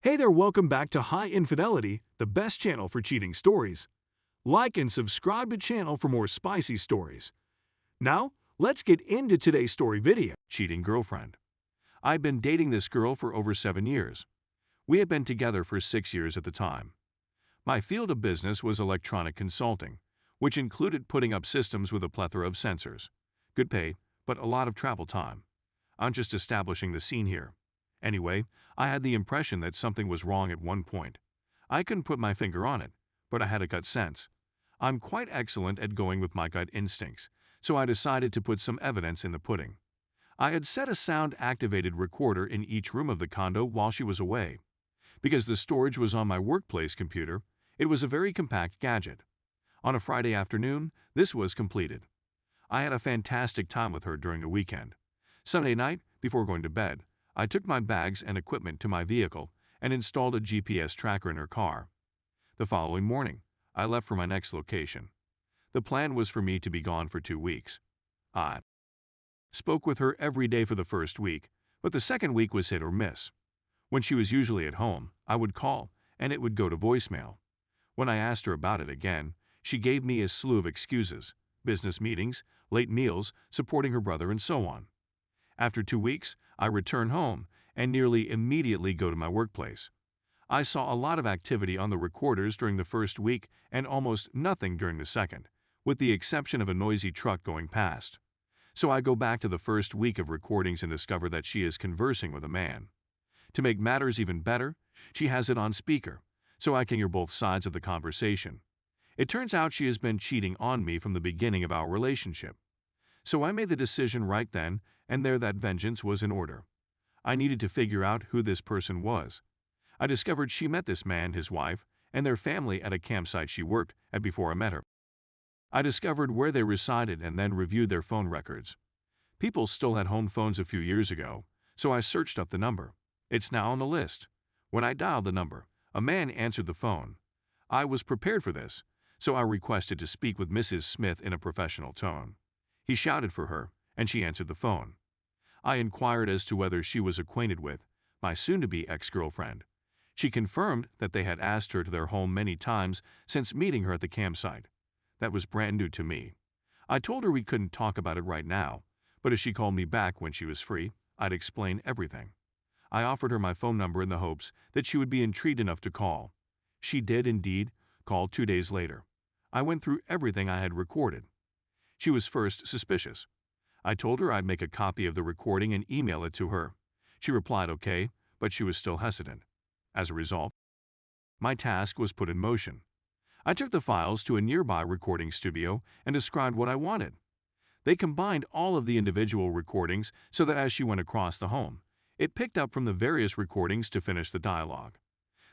Hey there, welcome back to High Infidelity, the best channel for cheating stories. Like and subscribe to channel for more spicy stories. Now, let's get into today's story video. Cheating girlfriend. I've been dating this girl for over 7 years. We had been together for 6 years at the time. My field of business was electronic consulting, which included putting up systems with a plethora of sensors. Good pay, but a lot of travel time. I'm just establishing the scene here. Anyway, I had the impression that something was wrong at one point. I couldn't put my finger on it, but I had a gut sense. I'm quite excellent at going with my gut instincts, so I decided to put some evidence in the pudding. I had set a sound-activated recorder in each room of the condo while she was away. Because the storage was on my workplace computer, it was a very compact gadget. On a Friday afternoon, this was completed. I had a fantastic time with her during the weekend. Sunday night, before going to bed, I took my bags and equipment to my vehicle and installed a GPS tracker in her car. The following morning, I left for my next location. The plan was for me to be gone for 2 weeks. I spoke with her every day for the first week, but the second week was hit or miss. When she was usually at home, I would call, and it would go to voicemail. When I asked her about it again, she gave me a slew of excuses: business meetings, late meals, supporting her brother, and so on. After 2 weeks, I return home and nearly immediately go to my workplace. I saw a lot of activity on the recorders during the first week and almost nothing during the second, with the exception of a noisy truck going past. So I go back to the first week of recordings and discover that she is conversing with a man. To make matters even better, she has it on speaker, so I can hear both sides of the conversation. It turns out she has been cheating on me from the beginning of our relationship. So I made the decision right then and there that vengeance was in order. I needed to figure out who this person was. I discovered she met this man, his wife, and their family at a campsite she worked at before I met her. I discovered where they resided and then reviewed their phone records. People still had home phones a few years ago, so I searched up the number. It's now on the list. When I dialed the number, a man answered the phone. I was prepared for this, so I requested to speak with Mrs. Smith in a professional tone. He shouted for her, and she answered the phone. I inquired as to whether she was acquainted with my soon-to-be ex-girlfriend. She confirmed that they had asked her to their home many times since meeting her at the campsite. That was brand new to me. I told her we couldn't talk about it right now, but if she called me back when she was free, I'd explain everything. I offered her my phone number in the hopes that she would be intrigued enough to call. She did indeed call 2 days later. I went through everything I had recorded. She was first suspicious. I told her I'd make a copy of the recording and email it to her. She replied okay, but she was still hesitant. As a result, my task was put in motion. I took the files to a nearby recording studio and described what I wanted. They combined all of the individual recordings so that as she went across the home, it picked up from the various recordings to finish the dialogue.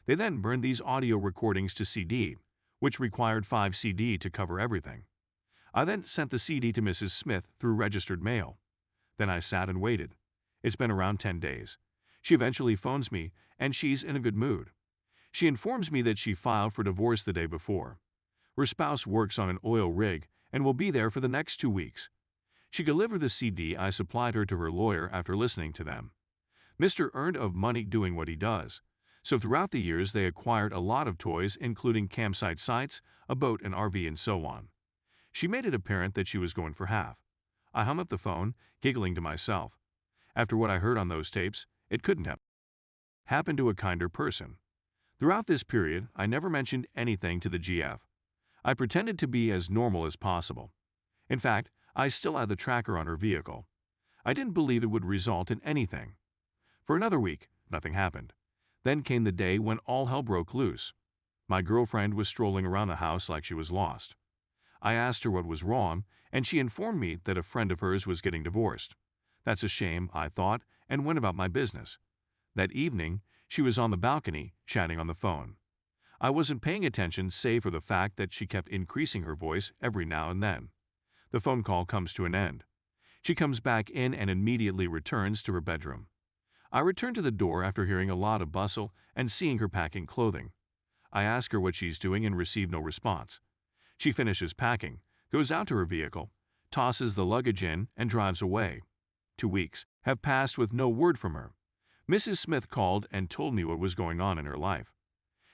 They then burned these audio recordings to CD, which required 5 CD to cover everything. I then sent the CD to Mrs. Smith through registered mail. Then I sat and waited. It's been around 10 days. She eventually phones me, and she's in a good mood. She informs me that she filed for divorce the day before. Her spouse works on an oil rig and will be there for the next 2 weeks. She delivered the CD I supplied her to her lawyer after listening to them. Mr. earned of money doing what he does, so throughout the years they acquired a lot of toys including campsite sites, a boat, an RV, and so on. She made it apparent that she was going for half. I hung up the phone, giggling to myself. After what I heard on those tapes, it couldn't have happened to a kinder person. Throughout this period, I never mentioned anything to the GF. I pretended to be as normal as possible. In fact, I still had the tracker on her vehicle. I didn't believe it would result in anything. For another week, nothing happened. Then came the day when all hell broke loose. My girlfriend was strolling around the house like she was lost. I asked her what was wrong, and she informed me that a friend of hers was getting divorced. That's a shame, I thought, and went about my business. That evening, she was on the balcony, chatting on the phone. I wasn't paying attention save for the fact that she kept increasing her voice every now and then. The phone call comes to an end. She comes back in and immediately returns to her bedroom. I return to the door after hearing a lot of bustle and seeing her packing clothing. I ask her what she's doing and receive no response. She finishes packing, goes out to her vehicle, tosses the luggage in, and drives away. 2 weeks have passed with no word from her. Mrs. Smith called and told me what was going on in her life.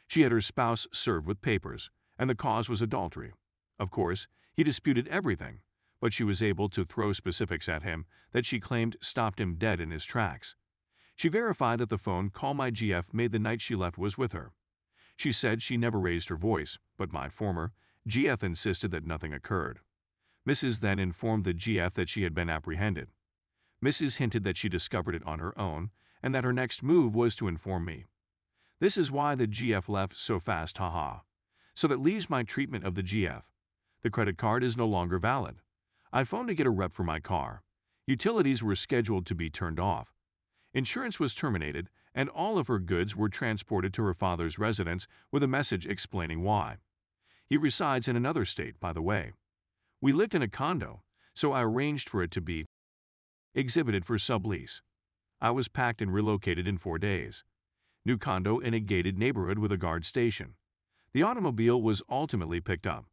She had her spouse served with papers, and the cause was adultery. Of course, he disputed everything, but she was able to throw specifics at him that she claimed stopped him dead in his tracks. She verified that the phone call my GF made the night she left was with her. She said she never raised her voice, but my former GF insisted that nothing occurred. Mrs. then informed the GF that she had been apprehended. Mrs. hinted that she discovered it on her own and that her next move was to inform me. This is why the GF left so fast, haha. So that leaves my treatment of the GF. The credit card is no longer valid. I phoned to get a rep for my car. Utilities were scheduled to be turned off. Insurance was terminated, and all of her goods were transported to her father's residence with a message explaining why. He resides in another state, by the way. We lived in a condo, so I arranged for it to be exhibited for sublease. I was packed and relocated in 4 days. New condo in a gated neighborhood with a guard station. The automobile was ultimately picked up.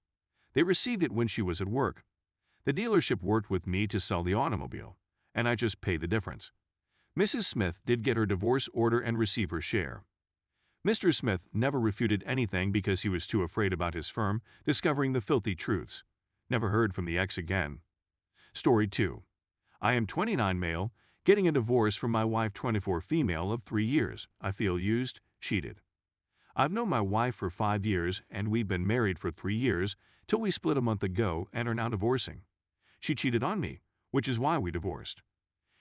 They received it when she was at work. The dealership worked with me to sell the automobile, and I just paid the difference. Mrs. Smith did get her divorce order and receive her share. Mr. Smith never refuted anything because he was too afraid about his firm discovering the filthy truths. Never heard from the ex again. Story 2. I am 29 male, getting a divorce from my wife 24 female of 3 years. I feel used, cheated. I've known my wife for 5 years and we've been married for 3 years till we split a month ago and are now divorcing. She cheated on me, which is why we divorced.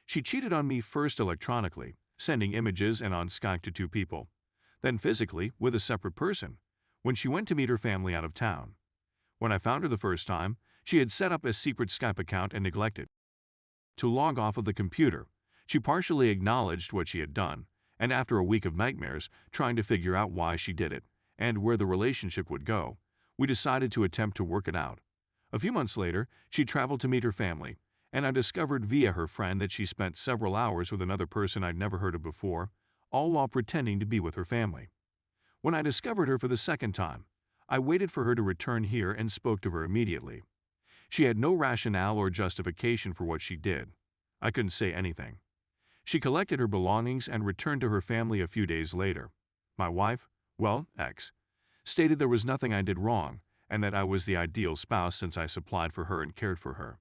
She cheated on me first electronically, sending images and on Skype to 2 people, then physically with a separate person, when she went to meet her family out of town. When I found her the first time, she had set up a secret Skype account and neglected to log off of the computer. She partially acknowledged what she had done, and after a week of nightmares trying to figure out why she did it and where the relationship would go, we decided to attempt to work it out. A few months later, she traveled to meet her family, and I discovered via her friend that she spent several hours with another person I'd never heard of before, all while pretending to be with her family. When I discovered her for the second time, I waited for her to return here and spoke to her immediately. She had no rationale or justification for what she did. I couldn't say anything. She collected her belongings and returned to her family a few days later. My wife, ex, stated there was nothing I did wrong and that I was the ideal spouse since I supplied for her and cared for her.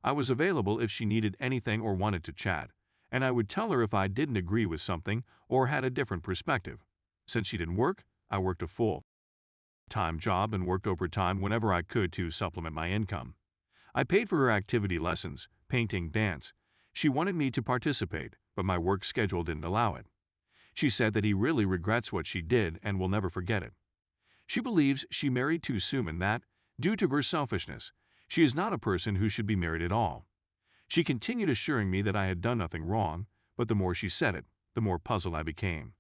I was available if she needed anything or wanted to chat, and I would tell her if I didn't agree with something or had a different perspective. Since she didn't work, I worked a full-time job and worked overtime whenever I could to supplement my income. I paid for her activity lessons, painting, dance. She wanted me to participate, but my work schedule didn't allow it. She said that he really regrets what she did and will never forget it. She believes she married too soon and that, due to her selfishness, she is not a person who should be married at all. She continued assuring me that I had done nothing wrong, but the more she said it, the more puzzled I became.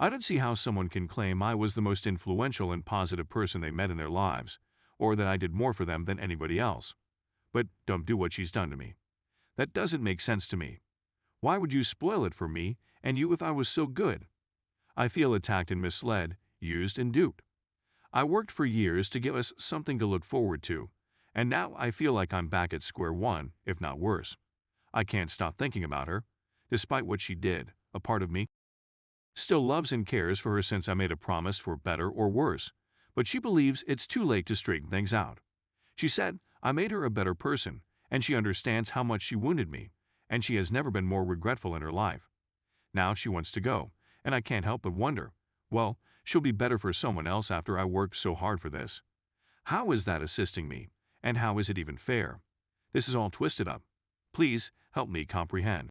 I don't see how someone can claim I was the most influential and positive person they met in their lives, or that I did more for them than anybody else. But don't do what she's done to me. That doesn't make sense to me. Why would you spoil it for me and you if I was so good? I feel attacked and misled, used and duped. I worked for years to give us something to look forward to, and now I feel like I'm back at square one, if not worse. I can't stop thinking about her. Despite what she did, a part of me still loves and cares for her since I made a promise for better or worse, but she believes it's too late to straighten things out. She said I made her a better person, and she understands how much she wounded me, and she has never been more regretful in her life. Now she wants to go, and I can't help but wonder, she'll be better for someone else after I worked so hard for this. How is that assisting me, and how is it even fair? This is all twisted up. Please help me comprehend.